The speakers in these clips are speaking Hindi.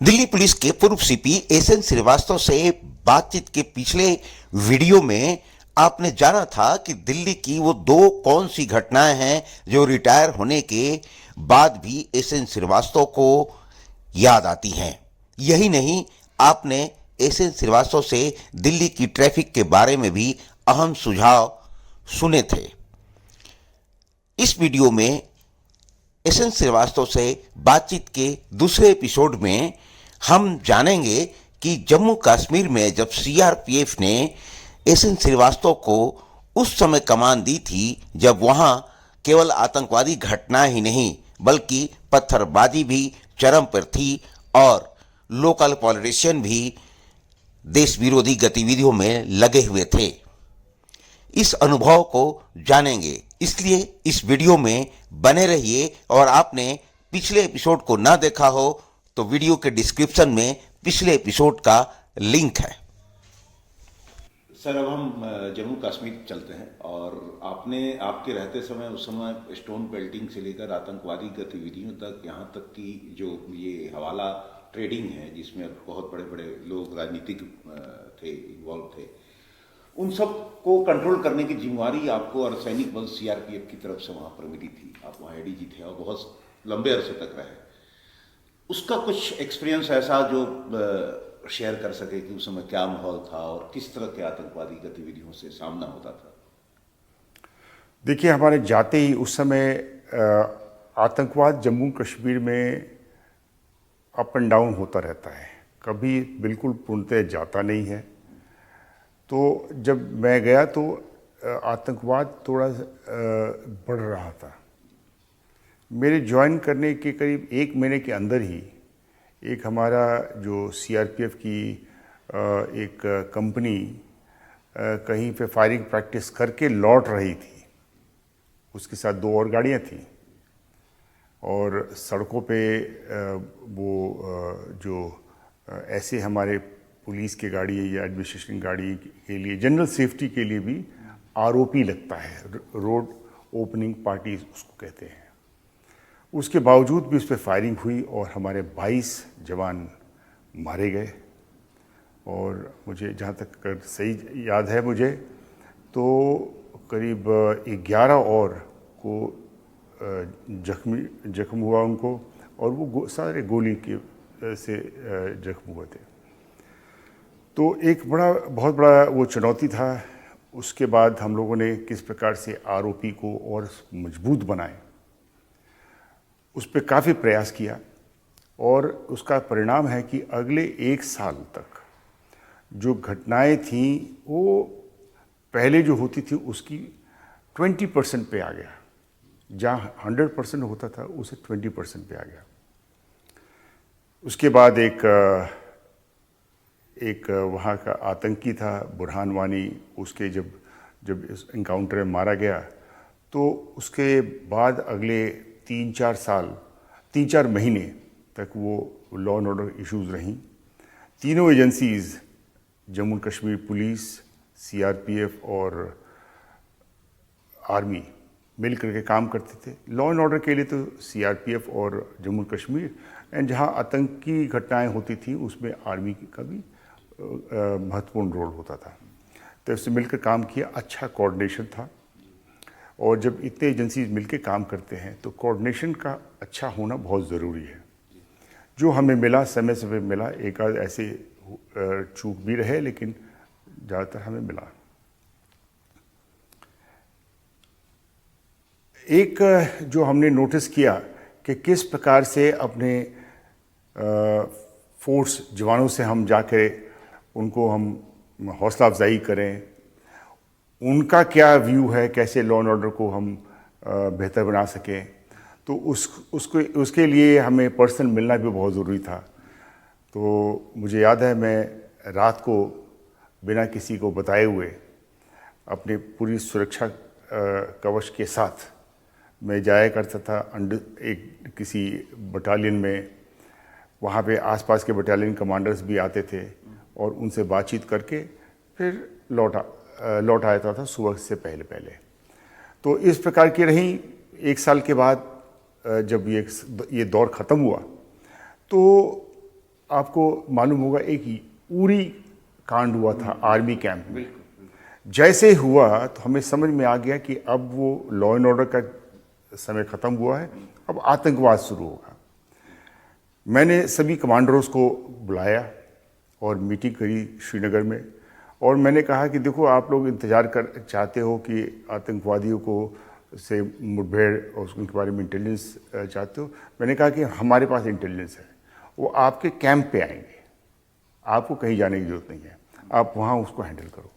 दिल्ली पुलिस के पूर्व सीपी एसएन श्रीवास्तव से बातचीत के पिछले वीडियो में आपने जाना था कि दिल्ली की वो दो कौन सी घटनाएं हैं जो रिटायर होने के बाद भी एसएन श्रीवास्तव को याद आती हैं। यही नहीं, आपने एसएन श्रीवास्तव से दिल्ली की ट्रैफिक के बारे में भी अहम सुझाव सुने थे। इस वीडियो में एसएन श्रीवास्तव से बातचीत के दूसरे एपिसोड में हम जानेंगे कि जम्मू कश्मीर में जब सीआरपीएफ ने एसएन श्रीवास्तव को उस समय कमान दी थी जब वहां केवल आतंकवादी घटना ही नहीं बल्कि पत्थरबाजी भी चरम पर थी और लोकल पॉलिटिशियन भी देश विरोधी गतिविधियों में लगे हुए थे। इस अनुभव को जानेंगे, इसलिए इस वीडियो में बने रहिए। और आपने पिछले एपिसोड को ना देखा हो तो वीडियो के डिस्क्रिप्शन में पिछले एपिसोड का लिंक है। सर, अब हम जम्मू कश्मीर चलते हैं और आपके रहते समय उस समय स्टोन बेल्टिंग से लेकर आतंकवादी गतिविधियों तक, यहाँ तक कि जो ये हवाला ट्रेडिंग है जिसमें बहुत बड़े बड़े लोग राजनीतिक थे, इन्वॉल्व थे, उन सब को कंट्रोल करने की जिम्मेवारी आपको और सैनिक बल सीआरपीएफ की तरफ से वहाँ पर मिली थी। आप वहाँ एडीजी थे और बहुत लंबे अरसे तक रहे। उसका कुछ एक्सपीरियंस ऐसा जो शेयर कर सके कि उस समय क्या माहौल था और किस तरह के आतंकवादी गतिविधियों से सामना होता था? देखिए, हमारे जाते ही उस समय आतंकवाद जम्मू कश्मीर में अप एंड डाउन होता रहता है, कभी बिल्कुल पूर्णतः जाता नहीं है। तो जब मैं गया तो आतंकवाद थोड़ा बढ़ रहा था। मेरे ज्वाइन करने के करीब एक महीने के अंदर ही एक हमारा जो सीआरपीएफ की एक कंपनी कहीं पे फायरिंग प्रैक्टिस करके लौट रही थी। उसके साथ दो और गाड़ियां थीं और सड़कों पे वो जो ऐसे हमारे पुलिस की गाड़ी या एडमिनिस्ट्रेशन गाड़ी के लिए जनरल सेफ्टी के लिए भी आरओपी लगता है, रोड ओपनिंग पार्टी उसको कहते हैं। उसके बावजूद भी उस पर फायरिंग हुई और हमारे 22 जवान मारे गए। और मुझे जहाँ तक सही याद है मुझे तो करीब 11 और को जख्म हुआ उनको, और वो सारे गोली के से जख्म हुए थे। तो एक बहुत बड़ा वो चुनौती था। उसके बाद हम लोगों ने किस प्रकार से आरओपी को और मजबूत बनाए, उस पर काफ़ी प्रयास किया और उसका परिणाम है कि अगले एक साल तक जो घटनाएं थीं वो पहले जो होती थी उसकी 20% पे आ गया। जहाँ 100% होता था उसे 20% पे आ गया। उसके बाद एक वहाँ का आतंकी था बुरहान वानी, उसके जब इस इनकाउंटर में मारा गया तो उसके बाद अगले 3-4 महीने तक वो लॉ एंड ऑर्डर इश्यूज रहीं। तीनों agencies, Jammu Kashmir police, CRPF और आर्मी मिल करके काम करते थे। लॉ एंड ऑर्डर के लिए तो सीआरपीएफ और जम्मू कश्मीर, एंड जहाँ आतंकी घटनाएं होती थी उसमें आर्मी का भी महत्वपूर्ण रोल होता था। तो इससे मिलकर काम किया, अच्छा कोऑर्डिनेशन था। और जब इतने एजेंसीज मिलकर काम करते हैं तो कोऑर्डिनेशन का अच्छा होना बहुत ज़रूरी है। जो हमें मिला, समय समय मिला, एक आध ऐसे चूक भी रहे लेकिन ज़्यादातर हमें मिला। एक जो हमने नोटिस किया कि किस प्रकार से अपने फोर्स जवानों से हम जाके उनको हम हौसला अफजाई करें, उनका क्या व्यू है, कैसे लॉ एंड ऑर्डर को हम बेहतर बना सकें। तो उसके लिए हमें पर्सन मिलना भी बहुत ज़रूरी था। तो मुझे याद है मैं रात को बिना किसी को बताए हुए अपने पूरी सुरक्षा कवच के साथ मैं जाया करता था एक किसी बटालियन में। वहाँ पे आसपास के बटालियन कमांडर्स भी आते थे और उनसे बातचीत करके फिर लौट आता था सुबह से पहले। तो इस प्रकार की रही। एक साल के बाद जब ये दौर ख़त्म हुआ तो आपको मालूम होगा एक उरी कांड हुआ था आर्मी कैंप में। जैसे हुआ तो हमें समझ में आ गया कि अब वो लॉ एंड ऑर्डर का समय ख़त्म हुआ है, अब आतंकवाद शुरू होगा। मैंने सभी कमांडरों को बुलाया और मीटिंग करी श्रीनगर में, और मैंने कहा कि देखो, आप लोग इंतज़ार कर चाहते हो कि आतंकवादियों को से मुठभेड़ और उनके बारे में इंटेलिजेंस चाहते हो। मैंने कहा कि हमारे पास इंटेलिजेंस है, वो आपके कैंप पे आएंगे, आपको कहीं जाने की ज़रूरत नहीं है, आप वहाँ उसको हैंडल करो।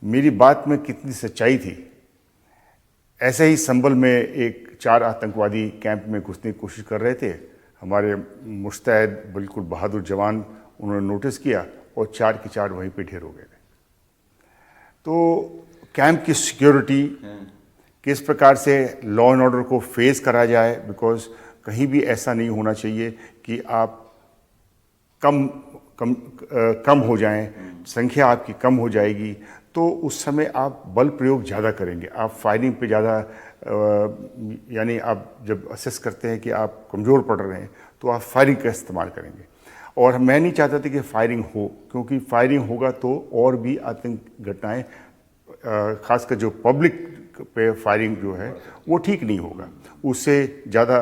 मेरी बात में कितनी सच्चाई थी। ऐसे ही संभल में एक 4 आतंकवादी कैंप में घुसने की कोशिश कर रहे थे। हमारे मुस्तैद बिल्कुल बहादुर जवान उन्होंने नोटिस किया और 4 के 4 वहीं पे ढेर हो गए। तो कैंप की सिक्योरिटी, किस प्रकार से लॉ एंड ऑर्डर को फेस करा जाए, बिकॉज कहीं भी ऐसा नहीं होना चाहिए कि आप कम हो जाएं, संख्या आपकी कम हो जाएगी तो उस समय आप बल प्रयोग ज़्यादा करेंगे, आप फायरिंग पे ज़्यादा, यानी आप जब असेस करते हैं कि आप कमज़ोर पड़ रहे हैं तो आप फायरिंग का इस्तेमाल करेंगे। और मैं नहीं चाहता था कि फायरिंग हो, क्योंकि फायरिंग होगा तो और भी आतंक घटनाएं, खासकर जो पब्लिक पे फायरिंग जो है वो ठीक नहीं होगा, उससे ज़्यादा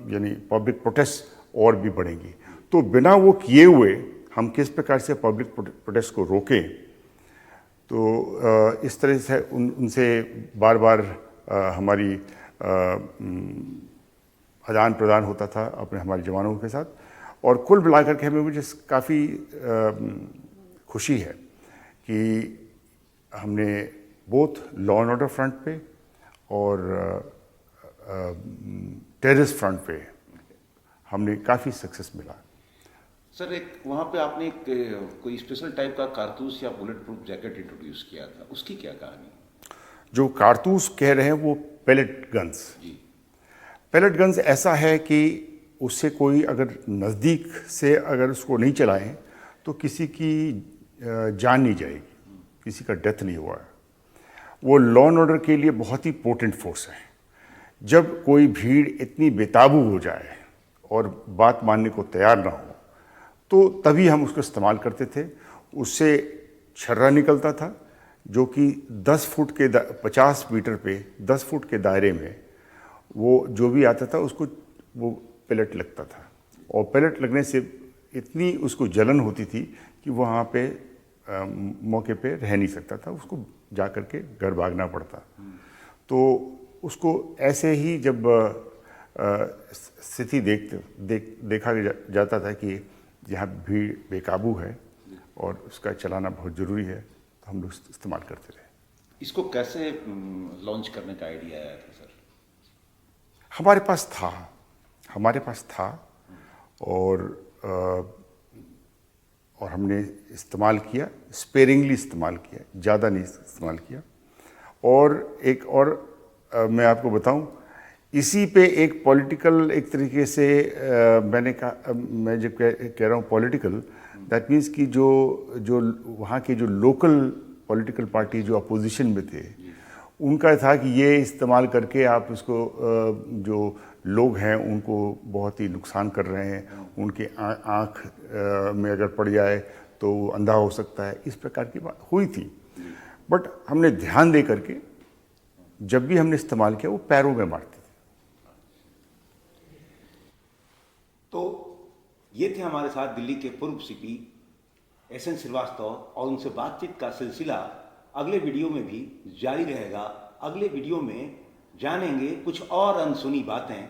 यानी पब्लिक प्रोटेस्ट और भी बढ़ेंगी। तो बिना वो किए हुए हम किस प्रकार से पब्लिक प्रोटेस्ट को रोकें, तो इस तरह से उनसे बार बार हमारी आदान प्रदान होता था अपने हमारे जवानों के साथ। और कुल मिलाकर के हमें मुझे काफ़ी खुशी है कि हमने both law and order front पे और टेररिस्ट फ्रंट पे हमने काफ़ी सक्सेस मिला। सर, एक वहाँ पे आपने एक कोई स्पेशल टाइप का कारतूस या बुलेट प्रूफ जैकेट इंट्रोड्यूस किया था, उसकी क्या कहानी? जो कारतूस कह रहे हैं वो पेलेट गन्स। जी। पेलेट गन्स ऐसा है कि उससे कोई अगर नज़दीक से अगर उसको नहीं चलाएं तो किसी की जान नहीं जाएगी, किसी का डेथ नहीं हुआ है। वो लॉ एंड ऑर्डर के लिए बहुत ही पोटेंट फोर्स है। जब कोई भीड़ इतनी बेकाबू हो जाए और बात मानने को तैयार ना हो तो तभी हम उसको इस्तेमाल करते थे। उससे छर्रा निकलता था जो कि 10 फुट के 50 मीटर पे 10 फुट के दायरे में वो जो भी आता था उसको वो पेलेट लगता था, और पेलेट लगने से इतनी उसको जलन होती थी कि वहाँ पे मौके पे रह नहीं सकता था, उसको जा कर के घर भागना पड़ता। तो उसको ऐसे ही जब स्थिति देखा जाता था कि जहाँ भीड़ बेकाबू है और उसका चलाना बहुत ज़रूरी है, तो हम लोग इस्तेमाल करते रहे। इसको कैसे लॉन्च करने का आइडिया आया था सर? हमारे पास था और हमने इस्तेमाल किया, स्पेरिंगली इस्तेमाल किया, ज़्यादा नहीं इस्तेमाल किया। और एक और मैं आपको बताऊं, इसी पे एक पॉलिटिकल एक तरीके से मैंने कहा, मैं जब कह रहा हूँ पॉलिटिकल, दैट मीन्स कि जो वहाँ के जो लोकल पॉलिटिकल पार्टी जो अपोजिशन में थे उनका था कि ये इस्तेमाल करके आप उसको जो लोग हैं उनको बहुत ही नुकसान कर रहे हैं, उनके आँख में अगर पड़ जाए तो अंधा हो सकता है, इस प्रकार की बात हुई थी। बट हमने ध्यान दे करके जब भी हमने इस्तेमाल किया वो पैरों में मारते थे। तो ये थे हमारे साथ दिल्ली के पूर्व सीपी एसएन श्रीवास्तव, और उनसे बातचीत का सिलसिला अगले वीडियो में भी जारी रहेगा। अगले वीडियो में जानेंगे कुछ और अनसुनी बातें।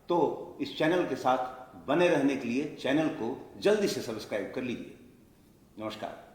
तो इस चैनल के साथ बने रहने के लिए चैनल को जल्दी से सब्सक्राइब कर लीजिए। नमस्कार।